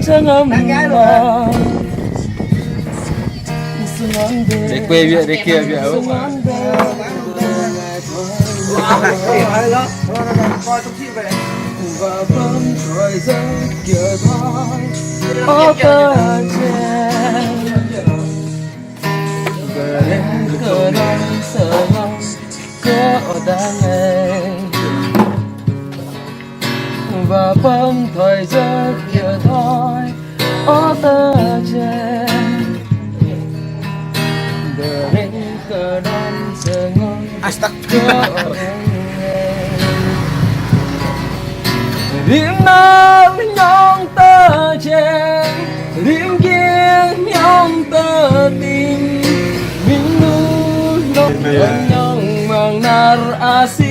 chẳng âm mà để quê viện để kia viện không và bấm thời gian kia thôi ở tờ trên cờ đen cờ đen sợ lòng cờ đang nghe và bấm thời gian kia thôi ở tờ trên cờ đen cờ đen sợ lòng cờ riêng nam nhong tơ chen riêng kia nhong tơ tim mình nu nhong mang nar asi